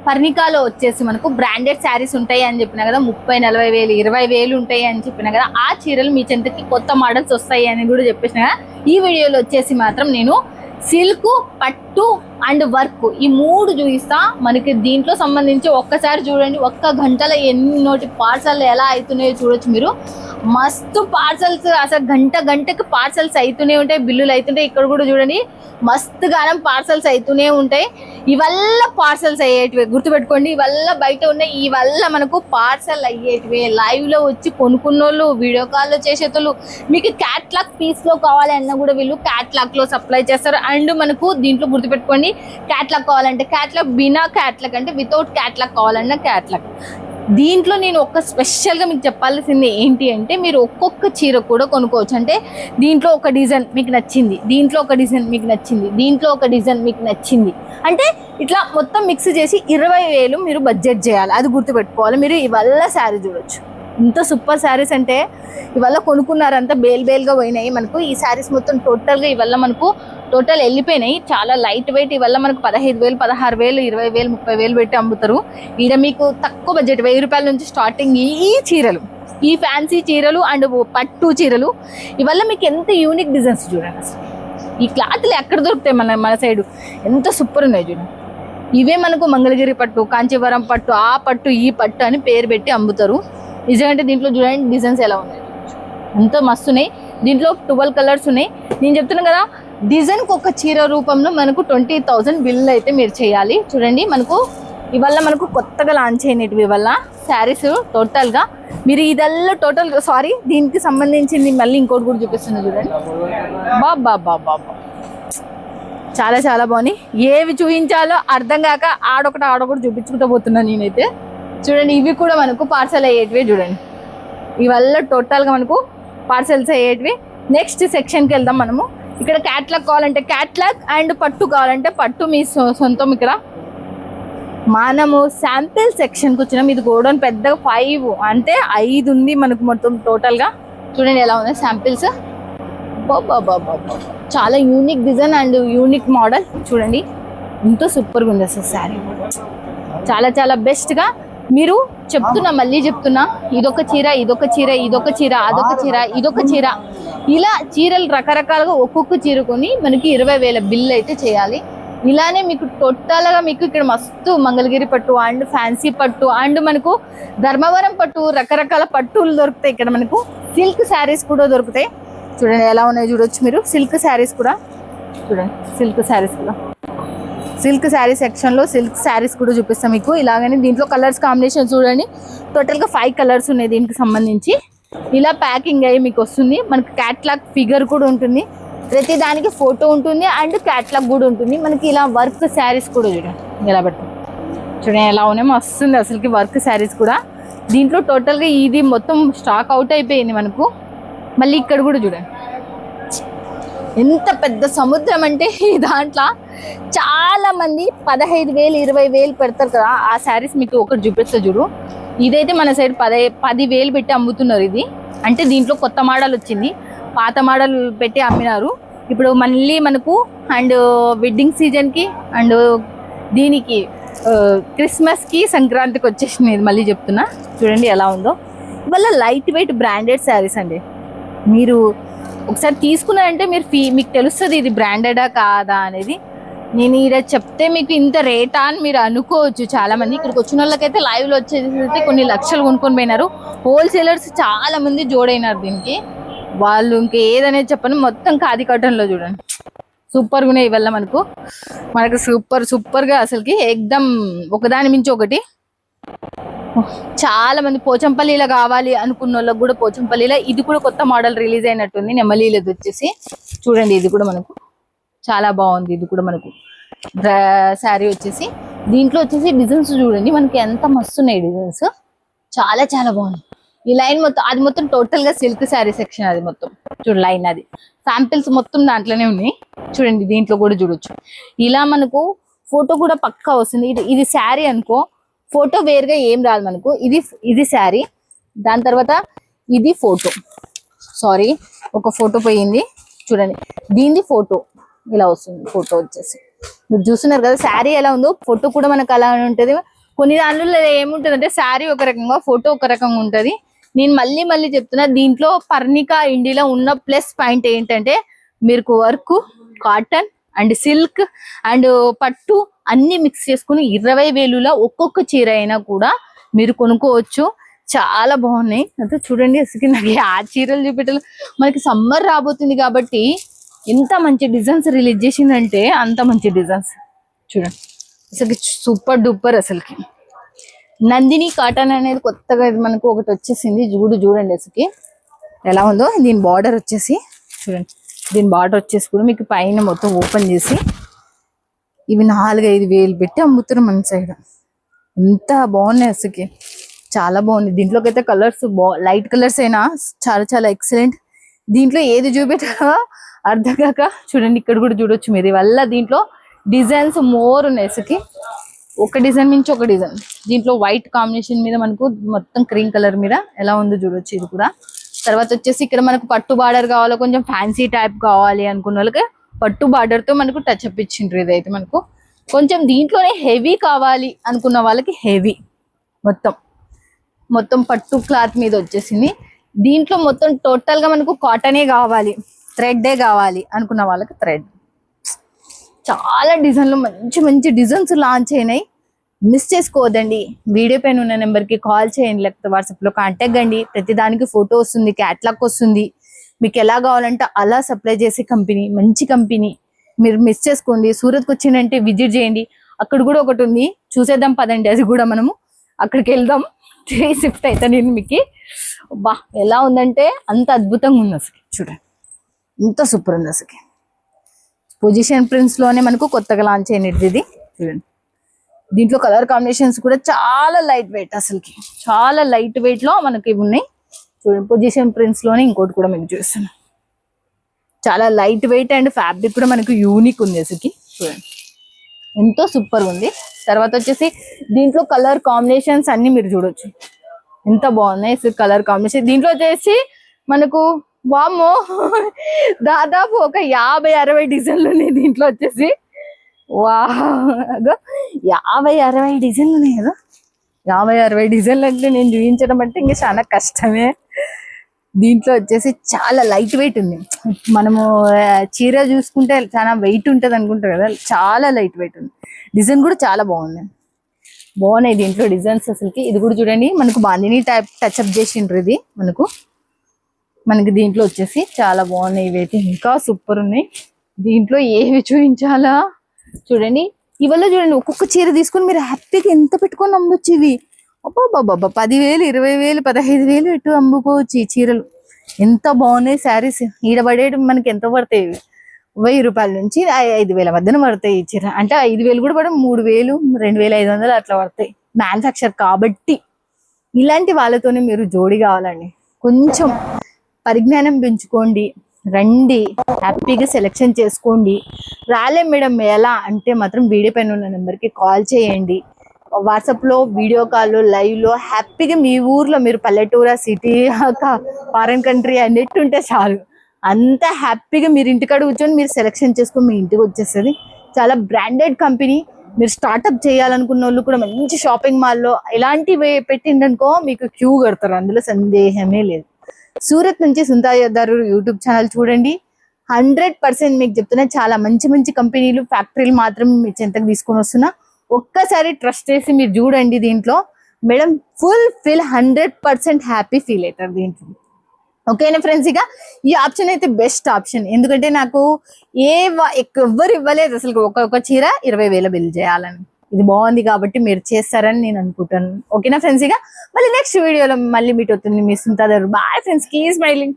పర్ణికాలో వచ్చేసి మనకు బ్రాండెడ్ శారీస్ ఉంటాయి అని చెప్పినా కదా, 30-40 వేలు 20 వేలు ఉంటాయి అని చెప్పినా కదా. ఆ చీరలు మీ చెంతకి కొత్త మోడల్స్ వస్తాయి అని కూడా చెప్పేసిన కదా. ఈ వీడియోలో వచ్చేసి మాత్రం నేను సిల్క్, పట్టు అండ్ వర్క్ ఈ 3 చూపిస్తా. మనకి దీంట్లో సంబంధించి ఒక్కసారి చూడండి, ఒక్క గంటలో ఎన్నోటి పార్సల్ ఎలా అవుతున్నాయో చూడొచ్చు మీరు. మస్తు పార్సల్స్, అసలు గంటకి పార్సల్స్ అవుతూనే ఉంటాయి, బిల్లులు అవుతుంటాయి. ఇక్కడ కూడా చూడండి మస్తు గానం పార్సల్స్ అవుతూనే ఉంటాయి. ఇవల్ల పార్సల్స్ అయ్యేటివే, గుర్తుపెట్టుకోండి. ఇవల్ల బయట ఉన్నాయి, ఇవల్ల మనకు పార్సల్ అయ్యేటివే. లైవ్ లో వచ్చి కొనుక్కున్నోళ్ళు, వీడియో కాల్లో చేసేటోళ్ళు, మీకు క్యాట్లాగ్ పీస్ లో కావాలి అన్నా కూడా వీళ్ళు క్యాట్లాగ్ లో సప్లై చేస్తారు. అండ్ మనకు దీంట్లో గుర్తుపెట్టుకోండి, క్యాట్లాగ్ కావాలంటే క్యాట్లాగ్, బినా క్యాట్లాగ్ అంటే వితౌట్ క్యాట్లాగ్ కావాలన్నా క్యాట్లాగ్. దీంట్లో నేను ఒక స్పెషల్గా మీకు చెప్పాల్సింది ఏంటి అంటే, మీరు ఒక్కొక్క చీర కూడా కొనుక్కోవచ్చు. అంటే దీంట్లో ఒక డిజైన్ మీకు నచ్చింది, దీంట్లో ఒక డిజైన్ మీకు నచ్చింది, దీంట్లో ఒక డిజైన్ మీకు నచ్చింది అంటే ఇట్లా మొత్తం మిక్స్ చేసి 20,000 మీరు బడ్జెట్ చేయాలి. అది గుర్తుపెట్టుకోవాలి. మీరు ఇవల్ల శారీ చూడొచ్చు, ఇంత సూపర్ శారీస్ అంటే ఇవల్ల కొనుక్కున్నారంతా బేల్గా పోయినాయి మనకు. ఈ శారీస్ మొత్తం టోటల్గా ఇవల్ల మనకు టోటల్ వెళ్ళిపోయినాయి. చాలా లైట్ వెయిట్. ఇవల్ల మనకు 15,000, 16,000, 20,000, 30,000 పెట్టి అమ్ముతారు. ఈడ మీకు తక్కువ బడ్జెట్ 1000 రూపాయల నుంచి స్టార్టింగ్ ఈ చీరలు, ఈ ఫ్యాన్సీ చీరలు అండ్ పట్టు చీరలు. ఇవల్ల మీకు ఎంత యూనిక్ డిజైన్స్ చూడండి. అసలు ఈ క్లాత్లు ఎక్కడ దొరుకుతాయి మన సైడు, ఎంత సూపర్ ఉన్నాయి చూడండి. ఇవే మనకు మంగళగిరి పట్టు, కాంచీవరం పట్టు, ఆ పట్టు ఈ పట్టు అని పేరు పెట్టి అమ్ముతారు. నిజంగా దీంట్లో చూడండి డిజైన్స్ ఎలా ఉన్నాయి, ఎంతో మస్తు ఉన్నాయి. దీంట్లో 12 కలర్స్ ఉన్నాయి. నేను చెప్తున్నాను కదా, డిజైన్కి ఒక చీర రూపంలో మనకు 20,000 బిల్ అయితే మీరు చేయాలి. చూడండి మనకు ఇవల్ల మనకు కొత్తగా లాంచ్ అయినవి ఇవల్ల శారీస్. టోటల్గా మీరు ఇదల్లా టోటల్ సారీ దీనికి సంబంధించింది మళ్ళీ ఇంకోటి కూడా చూపిస్తుంది చూడండి. బాబా చాలా చాలా బాగున్నాయి. ఏవి చూపించాలో అర్థం కాక ఆడొకటి చూపించుకుంటూ పోతున్నాను నేనైతే. చూడండి ఇవి కూడా మనకు పార్సల్ అయ్యేటివి చూడండి. ఇవల్ల టోటల్గా మనకు పార్సల్స్ అయ్యేటివి. నెక్స్ట్ సెక్షన్కి వెళ్దాం మనము. ఇక్కడ క్యాట్లాగ్ కావాలంటే క్యాట్లాగ్ అండ్ పట్టు కావాలంటే పట్టు మీ సొంతం. ఇక్కడ మనము శాంపిల్ సెక్షన్కి వచ్చినాం. ఇది గోడౌన్ పెద్దగా 5 అంటే 5 ఉంది మనకు మొత్తం టోటల్గా. చూడండి ఎలా ఉంది శాంపిల్స్. బాబా చాలా unique design and unique model. చూడండి ఎంతో సూపర్గా ఉంది అసలు శారీ. చాలా చాలా బెస్ట్గా మీరు చెప్తున్నా, మళ్ళీ చెప్తున్నా, ఇదొక చీర, ఇదొక చీర, ఇదొక చీర, అదొక చీర, ఇదొక చీర, ఇలా చీరలు రకరకాలుగా ఒక్కొక్క చీర కొని మనకి 20,000 బిల్ అయితే చేయాలి. ఇలానే మీకు టోటల్గా మీకు ఇక్కడ మస్తు మంగళగిరి పట్టు అండ్ ఫ్యాన్సీ పట్టు అండ్ మనకు ధర్మవరం పట్టు, రకరకాల పట్టులు దొరుకుతాయి. ఇక్కడ మనకు సిల్క్ శారీస్ కూడా దొరుకుతాయి. చూడండి ఎలా ఉన్నాయో చూడొచ్చు మీరు. సిల్క్ శారీస్ కూడా చూడండి, సిల్క్ శారీస్ కూడా, సిల్క్ శారీ సెక్షన్లో సిల్క్ శారీస్ కూడా చూపిస్తాం మీకు. ఇలాగని దీంట్లో కలర్స్ కాంబినేషన్ చూడండి. టోటల్గా 5 కలర్స్ ఉన్నాయి దీనికి సంబంధించి. ఇలా ప్యాకింగ్ అయ్యి మీకు వస్తుంది. మనకి క్యాట్లాగ్ ఫిగర్ కూడా ఉంటుంది, ప్రతి దానికి ఫోటో ఉంటుంది అండ్ క్యాట్లాగ్ కూడా ఉంటుంది. మనకి ఇలా వర్క్ శారీస్ కూడా చూడండి ఎలా పెడతాం. చూడండి ఎలా ఉన్నాయో వస్తుంది అసలుకి వర్క్ శారీస్ కూడా. దీంట్లో టోటల్గా ఇది మొత్తం స్టాక్ అవుట్ అయిపోయింది మనకు. మళ్ళీ ఇక్కడ కూడా చూడండి ఎంత పెద్ద సముద్రం అంటే ఈ దాంట్లో చాలా మంది 15,000, 20,000 పెడతారు కదా. ఆ శారీస్ మీకు ఒకటి చూపిస్తా చూడు. ఇదైతే మన సైడ్ 10,000 పెట్టి అమ్ముతున్నారు. ఇది అంటే దీంట్లో కొత్త మోడల్ వచ్చింది, పాత మోడల్ పెట్టి అమ్మినారు. ఇప్పుడు మళ్ళీ మనకు అండ్ వెడ్డింగ్ సీజన్కి అండ్ దీనికి క్రిస్మస్కి, సంక్రాంతికి వచ్చేసింది. మళ్ళీ చెప్తున్నా చూడండి ఎలా ఉందో. ఇవల్ల లైట్ వెయిట్ బ్రాండెడ్ శారీస్ అండి. మీరు ఒకసారి తీసుకున్నారంటే మీకు తెలుస్తుంది ఇది బ్రాండెడా కాదా అనేది. నేను ఇక్కడ చెప్తే మీకు ఇంత రేటా అని మీరు అనుకోవచ్చు. చాలా మంది ఇక్కడికి వచ్చిన వాళ్ళకైతే లైవ్లో వచ్చేసి కొన్ని లక్షలు కొనుక్కొని పోయినారు. హోల్సేలర్స్ చాలా మంది జోడైనారు దీనికి. వాళ్ళు ఇంకా ఏదనేది చెప్పండి, మొత్తం ఖాదీ కాటన్లో చూడండి సూపర్గా ఉన్నాయి. ఇవల్ల మనకు సూపర్గా అసలుకి ఎక్దమ్ ఒకదాని మించి ఒకటి. చాలా మంది పోచంపల్లిలో కావాలి అనుకున్న వాళ్ళకి కూడా పోచంపల్లిలో ఇది కూడా కొత్త మోడల్ రిలీజ్ అయినట్టుంది. నెమలీలది వచ్చేసి చూడండి, ఇది కూడా మనకు చాలా బాగుంది. ఇది కూడా మనకు శారీ వచ్చేసి దీంట్లో వచ్చేసి డిజైన్స్ చూడండి మనకి ఎంత మస్తున్నాయి డిజైన్స్. చాలా చాలా బాగుంది. ఈ లైన్ మొత్తం అది మొత్తం టోటల్గా సిల్క్ శారీ సెక్షన్. అది మొత్తం చూడు లైన్, అది శాంపిల్స్ మొత్తం దాంట్లోనే ఉన్నాయి. చూడండి దీంట్లో కూడా చూడొచ్చు. ఇలా మనకు ఫోటో కూడా పక్కా వస్తుంది. ఇది శారీ అనుకో, ఫోటో వేరుగా ఏం రాదు మనకు. ఇది శారీ, దాని తర్వాత ఇది ఫోటో. సారీ ఒక ఫోటో పోయింది చూడండి. దీనిది ఫోటో ఇలా వస్తుంది. ఫోటో వచ్చేసి మీరు చూస్తున్నారు కదా శారీ ఎలా ఉందో, ఫోటో కూడా మనకు అలా ఉంటది. కొన్ని దాంట్లో ఏముంటది అంటే శారీ ఒక రకంగా, ఫోటో ఒక రకంగా ఉంటది. నేను మళ్ళీ మళ్ళీ చెప్తున్నా, దీంట్లో పర్ణికా ఇండియాలో ఉన్న ప్లస్ పాయింట్ ఏంటంటే మీకు work, cotton and silk and పట్టు అన్ని మిక్స్ చేసుకుని 20,000లో ఒక్కొక్క చీర అయినా కూడా మీరు కొనుక్కోవచ్చు. చాలా బాగున్నాయి. అయితే చూడండి, అసలు నాకు ఆ చీరలు చూపెట్టాలి. మనకి సమ్మర్ రాబోతుంది కాబట్టి ఎంత మంచి డిజైన్స్ రిలీజ్ చేసిందంటే అంత మంచి డిజైన్స్ చూడండి. అసలు సూపర్ డూపర్. అసలుకి నందిని కాటన్ అనేది కొత్తగా మనకు ఒకటి వచ్చేసింది. చూడండి అసలుకి ఎలా ఉందో. దీని బార్డర్ వచ్చేసి చూడండి, దీని బార్డర్ వచ్చేసి కూడా మీకు పైన మొత్తం ఓపెన్ చేసి ఇవి 4-5 వేలు పెట్టి అమ్ముతారు మన సైడ్. ఎంత బాగున్నాయి అసలుకి, చాలా బాగుంది. దీంట్లోకి అయితే కలర్స్ లైట్ కలర్స్ అయినా చాలా చాలా ఎక్సలెంట్. దీంట్లో ఏది చూపెట్టాలో అర్థం కాక చూడండి, ఇక్కడ కూడా చూడొచ్చు మీరు. వల్ల దీంట్లో డిజైన్స్ మోర్ ఉన్నాయి అసలుకి, ఒక డిజైన్ నుంచి ఒక డిజైన్. దీంట్లో వైట్ కాంబినేషన్ మీద మనకు మొత్తం క్రీమ్ కలర్ మీద ఎలా ఉందో చూడొచ్చు ఇది కూడా. తర్వాత వచ్చేసి ఇక్కడ మనకు పట్టు బార్డర్ కావాలో, కొంచెం ఫ్యాన్సీ టైప్ కావాలి అనుకున్న వాళ్ళకి పట్టు బార్డర్ తో మనకు టచ్ అప్ ఇచ్చిండ్రు. ఇదైతే మనకు కొంచెం దీంట్లోనే హెవీ కావాలి అనుకున్న వాళ్ళకి హెవీ మొత్తం పట్టు క్లాత్ మీద వచ్చేసింది. దీంట్లో మొత్తం టోటల్ గా మనకు కాటనే కావాలి, థ్రెడ్డే కావాలి అనుకున్న వాళ్ళకి థ్రెడ్. చాలా డిజైన్లు మంచి మంచి డిజైన్స్ లాంచ్ అయినాయి. మిస్ చేసుకోవద్దండి. వీడియో పైన ఉన్న నెంబర్కి కాల్ చేయండి, లేకపోతే వాట్సాప్లో కాంటాక్ట్ కండి. ప్రతి దానికి ఫోటో వస్తుంది, క్యాట్లాగ్ వస్తుంది. మీకు ఎలా కావాలంటే అలా సప్లై చేసే కంపెనీ, మంచి కంపెనీ. మీరు మిస్ చేసుకోండి. సూరత్కి వచ్చిందంటే విజిట్ చేయండి. అక్కడ కూడా ఒకటి ఉంది, చూసేద్దాం పదండి. అది కూడా మనము అక్కడికి వెళ్దాం. 3 షిఫ్ట్ అయితే నేను మీకు బా ఎలా ఉందంటే అంత అద్భుతంగా ఉంది అసలు. చూడండి ఎంత సూపర్ ఉంది అసలు. పొజిషన్ ప్రింట్స్ లోనే మనకు కొత్తగా లాంచ్ అయినది ఇది. చూడండి దీంట్లో కలర్ కాంబినేషన్స్ కూడా చాలా లైట్ వెయిట్, అసలుకి చాలా లైట్ వెయిట్ లో మనకి ఉన్నాయి. చూడండి పొజిషన్ ప్రింట్స్ లోనే ఇంకోటి కూడా మీకు చూస్తాను. చాలా లైట్ వెయిట్ అండ్ ఫ్యాబ్రిక్ కూడా మనకు యూనిక్ ఉంది అసలుకి. చూడండి ఎంతో సూపర్ ఉంది. తర్వాత వచ్చేసి దీంట్లో కలర్ కాంబినేషన్స్ అన్ని మీరు చూడొచ్చు, ఎంత బాగున్నాయి కలర్ కాంబినేషన్. దీంట్లో వచ్చేసి మనకు వామ్మో దాదాపు ఒక 50-60 డిజైన్లు ఉన్నాయి దీంట్లో వచ్చేసి. వా 50-60 డిజైన్లు ఉన్నాయి కదా. 50-60 డిజైన్లు అంటే నేను చూపించడం అంటే ఇంకా చాలా కష్టమే. దీంట్లో వచ్చేసి చాలా లైట్ వెయిట్ ఉంది. మనము చీర చూసుకుంటే చాలా వెయిట్ ఉంటుంది అనుకుంటారు కదా, చాలా లైట్ వెయిట్ ఉంది. డిజైన్ కూడా చాలా బాగున్నాయి దీంట్లో డిజైన్స్ అసలుకి. ఇది కూడా చూడండి మనకు బాందిని టైప్ టచ్అప్ చేసిండ్రు. ఇది మనకి దీంట్లో వచ్చేసి చాలా బాగున్నాయి. ఇవైతే ఇంకా సూపర్ ఉన్నాయి. దీంట్లో ఏవి చూపించాలా చూడండి. ఇవల్ల చూడండి ఒక్కొక్క చీర తీసుకొని మీరు హ్యాపీగా ఎంత పెట్టుకొని అమ్మొచ్చు. ఇవి అబ్బాబ్బాబ్బా 10,000, 20,000, 15,000 ఎటు అమ్ముకోవచ్చు ఈ చీరలు. ఎంత బాగున్నాయి శారీస్. ఈడబడేటి మనకి ఎంత పడతాయి? 1000 రూపాయల నుంచి 5,000 మధ్యన పడతాయి ఈ చీర. అంటే 5,000 కూడా పడవు, 3,000, 2,500 అట్లా పడతాయి. మ్యానుఫ్యాక్చర్ కాబట్టి ఇలాంటి వాళ్ళతోనే మీరు జోడి కావాలండి. కొంచెం పరిజ్ఞానం పెంచుకోండి, రండి, హ్యాపీగా సెలెక్షన్ చేసుకోండి. రాలేం మేడం ఎలా అంటే మాత్రం వీడియో పైన ఉన్న నెంబర్కి కాల్ చేయండి. వాట్సాప్లో వీడియో కాల్ లైవ్లో హ్యాపీగా మీ ఊర్లో మీరు పల్లెటూరా సిటీ ఫారెన్ కంట్రీ అన్నట్టు ఉంటే చాలు. అంత హ్యాపీగా మీరు ఇంటికాడ కూర్చొని మీరు సెలెక్షన్ చేసుకొని మీ ఇంటికి వచ్చేస్తుంది. చాలా బ్రాండెడ్ కంపెనీ. మీరు స్టార్ట్అప్ చేయాలనుకున్న వాళ్ళు కూడా మంచి షాపింగ్ మాల్లో ఇలాంటివి పెట్టిండనుకో మీకు క్యూ కడతారు, అందులో సందేహమే లేదు. సూరత్ నుంచి సుంతా యోద్ధారు యూట్యూబ్ ఛానల్ చూడండి. 100% మీకు చెప్తున్నా, చాలా మంచి మంచి కంపెనీలు, ఫ్యాక్టరీలు మాత్రం మీ చెంతకు తీసుకొని వస్తున్నా. ఒక్కసారి ట్రస్ట్ చేసి మీరు చూడండి. దీంట్లో మేడం ఫుల్ 100% హ్యాపీ ఫీల్ అవుతారు దీంట్లో. ఓకేనా ఫ్రెండ్స్, ఇక ఈ ఆప్షన్ అయితే బెస్ట్ ఆప్షన్. ఎందుకంటే నాకు ఎవ్వరు ఇవ్వలేదు అసలు ఒక్కొక్క చీర 20,000 బిల్ చేయాలని. ఇది బాగుంది కాబట్టి మీరు చేస్తారని నేను అనుకుంటాను. ఓకేనా ఫ్రెండ్స్, ఇక మళ్ళీ నెక్స్ట్ వీడియోలో మళ్ళీ మీట్ అవుతుంది మీ సుంతా. Bye friends, keep smiling.